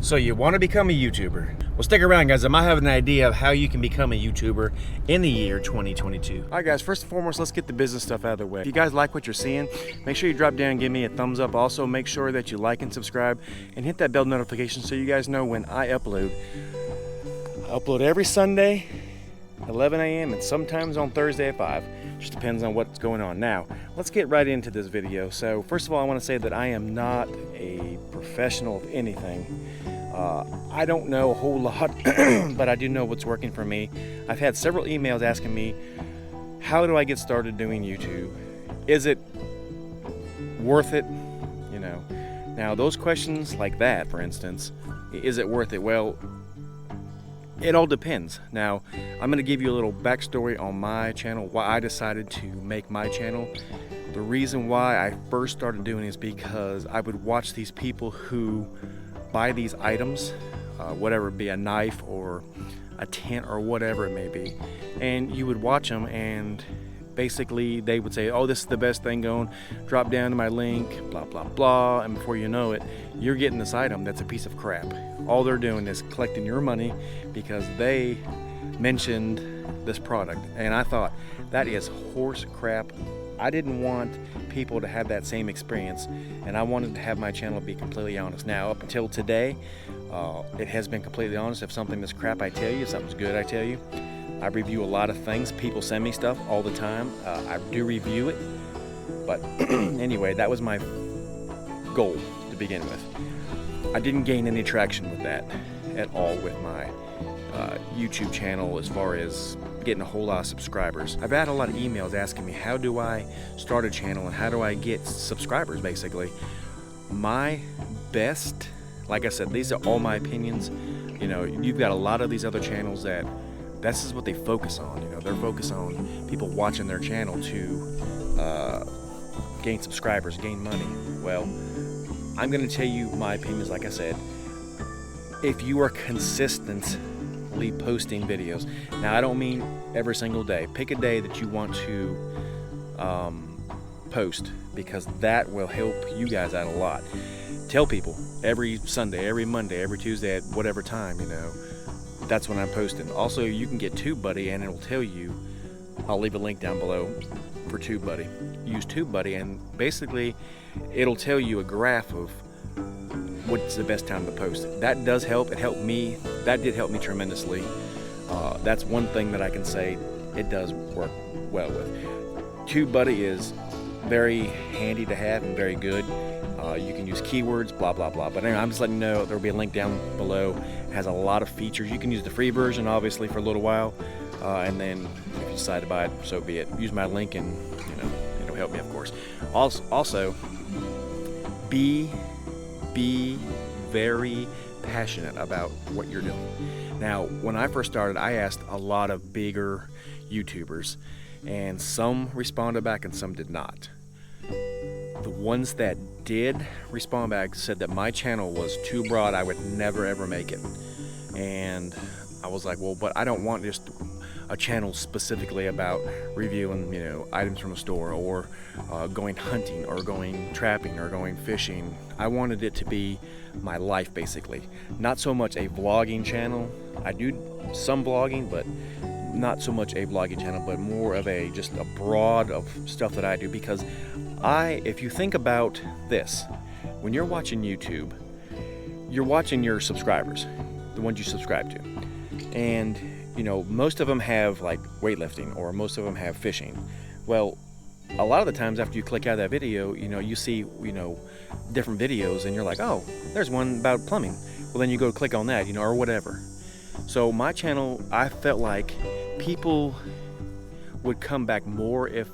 So you want to become a YouTuber? Well, stick around, guys. I might have an idea of how you can become a YouTuber in the year 2022. All right, guys, first and foremost, let's get the business stuff out of the way. If you guys like what you're seeing, make sure you drop down and give me a thumbs up. Also, make sure that you like and subscribe and hit that bell notification so you guys know when I upload. I upload every Sunday, 11 a.m. and sometimes on Thursday at 5. Just depends on what's going on. Now, let's get right into this video. So first of all, I want to say that I am not a professional of anything. I don't know a whole lot, but I do know what's working for me. I've had several emails asking me, how do I get started doing YouTube? Is it worth it? You know, now those questions like that, for instance, is it worth it? Well, it all depends. Now, I'm going to give you a little backstory on my channel, why I decided to make my channel. The reason why I first started doing it is because I would watch these people who buy these items, whatever it be, a knife or a tent or whatever it may be, and you would watch them and basically they would say, oh, this is the best thing going, drop down to my link, blah blah blah, and before you know it, you're getting this item that's a piece of crap. All they're doing is collecting your money because they mentioned this product, and I thought that is horse crap. I didn't want people to have that same experience, and I wanted to have my channel be completely honest. Now, up until today, it has been completely honest. If something is crap, I tell you. If something's good, I tell you. I review a lot of things. People send me stuff all the time. I do review it, but anyway, that was my goal to begin with. I didn't gain any traction with that at all with my YouTube channel as far as getting a whole lot of subscribers. I've had a lot of emails asking me, how do I start a channel and how do I get subscribers, basically. My best, like I said, these are all my opinions. You know, you've got a lot of these other channels that this is what they focus on. You know, they're focused on people watching their channel to gain subscribers, gain money. Well, I'm going to tell you my opinions. Like I said, if you are consistently posting videos, now I don't mean every single day. Pick a day that you want to post, because that will help you guys out a lot. Tell people every Sunday, every Monday, every Tuesday at whatever time, you know, that's when I'm posting. Also, you can get TubeBuddy and it'll tell you, I'll leave a link down below for TubeBuddy. Use TubeBuddy and basically it'll tell you a graph of what's the best time to post. That does help. It helped me. That did help me tremendously. That's one thing that I can say it does work well with. TubeBuddy is very handy to have and very good. You can use keywords, blah blah blah. But anyway, I'm just letting you know there'll be a link down below. It has a lot of features. You can use the free version, obviously, for a little while, and then if you decide to buy it, so be it. Use my link, and you know it'll help me, of course. Also, be very passionate about what you're doing. Now, when I first started, I asked a lot of bigger YouTubers, and some responded back and some did not. The ones that did respond back said that my channel was too broad, I would never ever make it. And I was like, well, but I don't want just a channel specifically about reviewing, you know, items from a store, or going hunting, or going trapping, or going fishing. I wanted it to be my life, basically. Not so much a vlogging channel. I do some vlogging, but not so much a vlogging channel, but more of a just a broad of stuff that I do. Because if you think about this, when you're watching YouTube, you're watching your subscribers, the ones you subscribe to, and you know, most of them have like weightlifting, or most of them have fishing. Well, a lot of the times after you click out of that video, you know, you see, you know, different videos, and you're like, oh, there's one about plumbing. Well, then you go click on that, you know, or whatever. So my channel, I felt like people would come back more if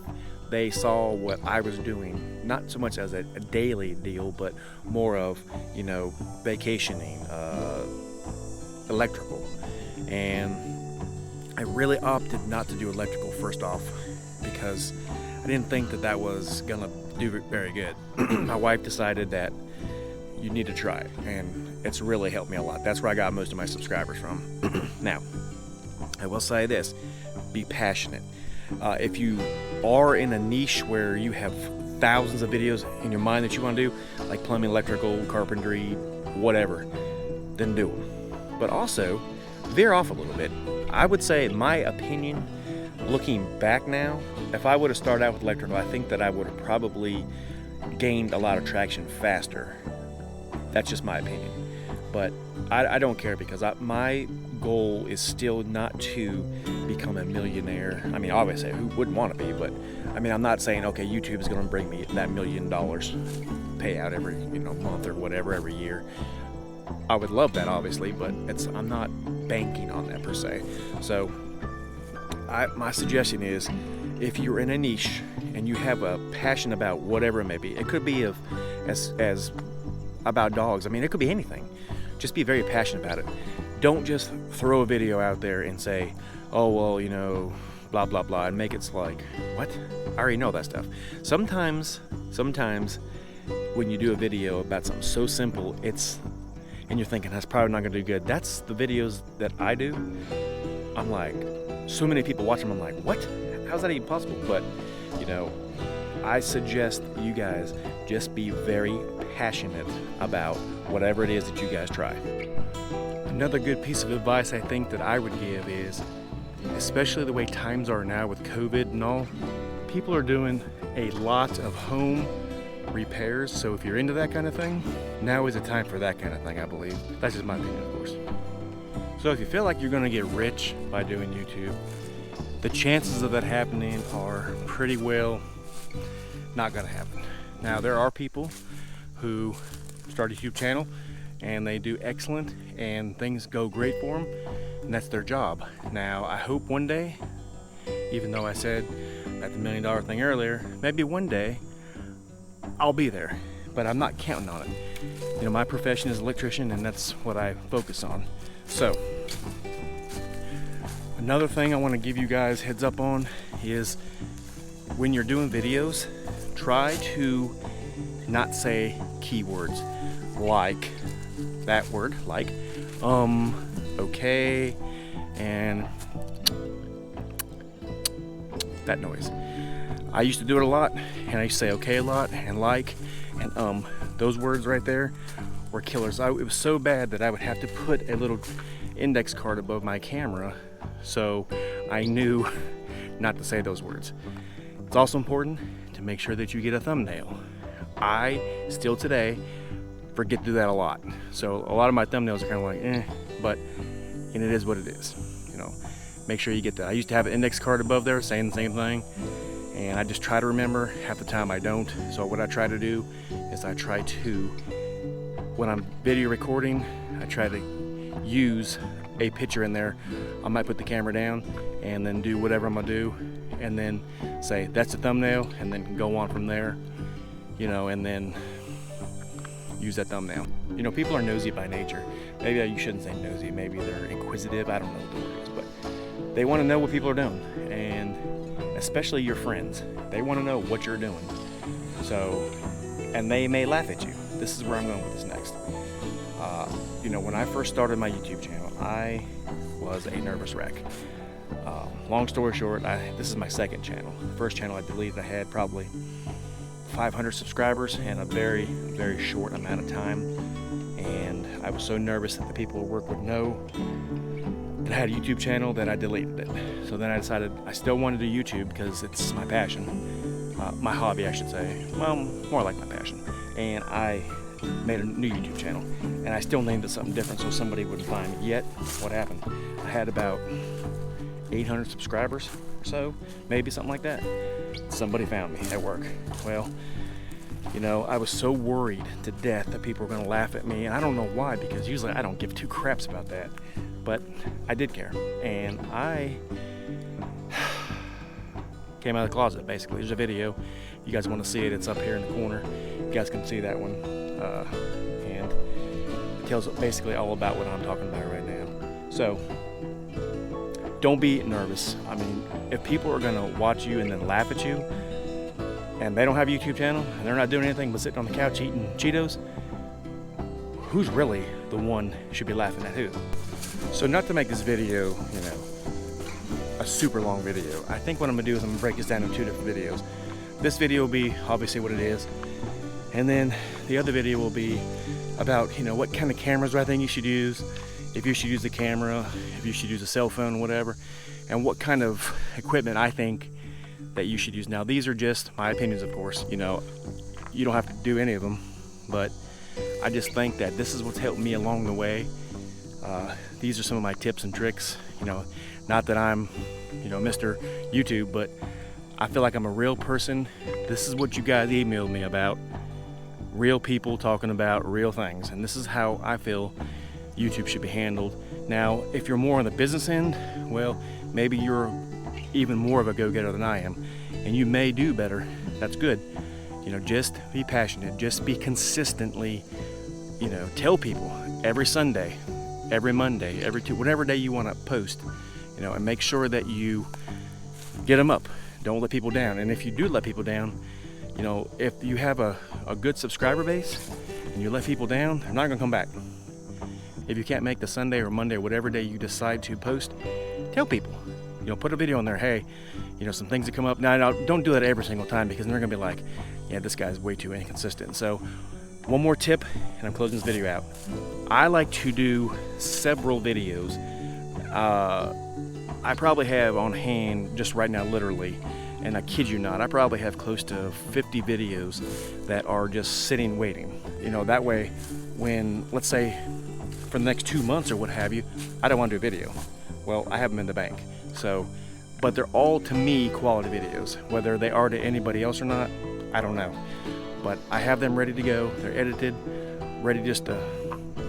they saw what I was doing, not so much as a daily deal, but more of, you know, vacationing, electrical. And I really opted not to do electrical first off, because I didn't think that that was gonna do very good. My wife decided that you need to try it, and it's really helped me a lot. That's where I got most of my subscribers from. Now, I will say this, be passionate. If you are in a niche where you have thousands of videos in your mind that you want to do, like plumbing, electrical, carpentry, whatever, then do them. But also, veer off a little bit. I would say, in my opinion, looking back now, if I would have started out with electrical, I think that I would have probably gained a lot of traction faster. That's just my opinion. But I don't care, because my goal is still not to become a millionaire. I mean, obviously, who wouldn't want to be? But I mean, I'm not saying, okay, YouTube is going to bring me that $1 million payout every month or whatever, every year. I would love that, obviously, but I'm not banking on that per se. So my suggestion is, if you're in a niche and you have a passion about whatever it may be, it could be as about dogs. I mean, it could be anything. Just be very passionate about it. Don't just throw a video out there and say, oh, well, blah, blah, blah, and make it like, what? I already know that stuff. Sometimes when you do a video about something so simple, and you're thinking, that's probably not gonna do good. That's the videos that I do. I'm like, so many people watch them, I'm like, what? How's that even possible? But, I suggest you guys just be very passionate about whatever it is that you guys try. Another good piece of advice I think that I would give is, especially the way times are now with COVID and all, people are doing a lot of home repairs. So if you're into that kind of thing, now is the time for that kind of thing, I believe. That's just my opinion, of course. So if you feel like you're gonna get rich by doing YouTube, the chances of that happening are pretty well not gonna happen. Now, there are people who start a YouTube channel and they do excellent and things go great for them, and that's their job. Now, I hope one day, even though I said that the $1 million thing earlier, maybe one day I'll be there, but I'm not counting on it. My profession is electrician, and that's what I focus on. So, another thing I want to give you guys heads up on is, when you're doing videos, try to not say keywords like that word, like okay, and that noise. I used to do it a lot, and I used to say okay a lot, and like, and those words right there were killers. It was so bad that I would have to put a little index card above my camera so I knew not to say those words. It's also important to make sure that you get a thumbnail. I still today forget to do that a lot. So a lot of my thumbnails are kind of like, but it is what it is. Make sure you get that. I used to have an index card above there saying the same thing, and I just try to remember. Half the time I don't. So what I try to do is when I'm video recording, I try to use a picture in there. I might put the camera down and then do whatever I'm gonna do, and then say that's the thumbnail, and then go on from there, and then use that thumbnail. People are nosy by nature. Maybe you shouldn't say nosy, maybe they're inquisitive, I don't know what the word is, but they want to know what people are doing, and especially your friends. They want to know what you're doing. So, and they may laugh at you. This is where I'm going with this next. When I first started my YouTube channel, I was a nervous wreck. Long story short, this is my second channel. The first channel I deleted, I had probably 500 subscribers in a very, very short amount of time. And I was so nervous that the people at work would know that I had a YouTube channel that I deleted it. So then I decided I still wanted to do YouTube because it's my passion. My hobby, I should say. Well, more like my passion. And I made a new YouTube channel, and I still named it something different so somebody wouldn't find me. Yet, what happened? I had about 800 subscribers or so, maybe something like that. Somebody found me at work. Well, I was so worried to death that people were going to laugh at me, and I don't know why, because usually I don't give two craps about that, but I did care, and I came out of the closet, basically. There's a video. You guys want to see it, it's up here in the corner. You guys can see that one. And it tells basically all about what I'm talking about right now. So, don't be nervous. I mean, if people are going to watch you and then laugh at you, and they don't have a YouTube channel, and they're not doing anything but sitting on the couch eating Cheetos, who's really the one who should be laughing at who? So not to make this video, a super long video, I think what I'm going to do is I'm going to break this down into two different videos. This video will be obviously what it is, and then the other video will be about, you know, what kind of cameras I think you should use, if you should use the camera, if you should use a cell phone, whatever, and what kind of equipment I think that you should use. Now, these are just my opinions, of course. You know, you don't have to do any of them, but I just think that this is what's helped me along the way. These are some of my tips and tricks. You know, not that I'm, you know, Mr. YouTube, but I feel like I'm a real person. This is what you guys emailed me about. Real people talking about real things, and this is how I feel YouTube should be handled. Now, if you're more on the business end, well, maybe you're even more of a go-getter than I am, and you may do better. That's good. You know, just be passionate, just be consistently, you know, tell people every Sunday, every Monday, every whatever day you want to post, you know, and make sure that you get them up. Don't let people down. And if you do let people down, you know, if you have a good subscriber base and you let people down, they're not gonna come back. If you can't make the Sunday or Monday or whatever day you decide to post, tell people. You know, put a video on there. Hey, you know, some things that come up. Now, don't do that every single time, because they're gonna be like, yeah, this guy's way too inconsistent. So one more tip, and I'm closing this video out. I like to do several videos. I probably have on hand just right now, literally, and I kid you not, I probably have close to 50 videos that are just sitting waiting. You know, that way, when, let's say, for the next 2 months or what have you, I don't want to do a video. Well, I have them in the bank. So, but they're all, to me, quality videos. Whether they are to anybody else or not, I don't know. But I have them ready to go. They're edited, ready just to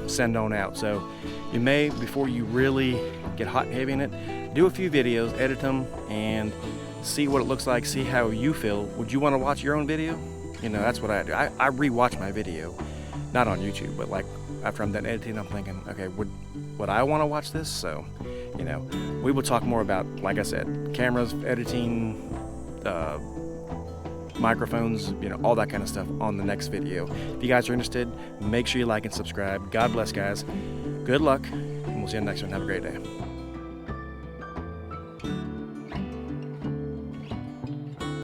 send on out. So you may, before you really get hot and heavy in it, do a few videos, edit them, and see what it looks like, see how you feel. Would you want to watch your own video? You know, that's what I do. I re-watch my video, not on YouTube, but like after I'm done editing, I'm thinking, okay, would I want to watch this? So, you know, we will talk more about, like I said, cameras, editing, microphones, you know, all that kind of stuff on the next video. If you guys are interested, make sure you like and subscribe. God bless, guys. Good luck, and we'll see you next one. Have a great day.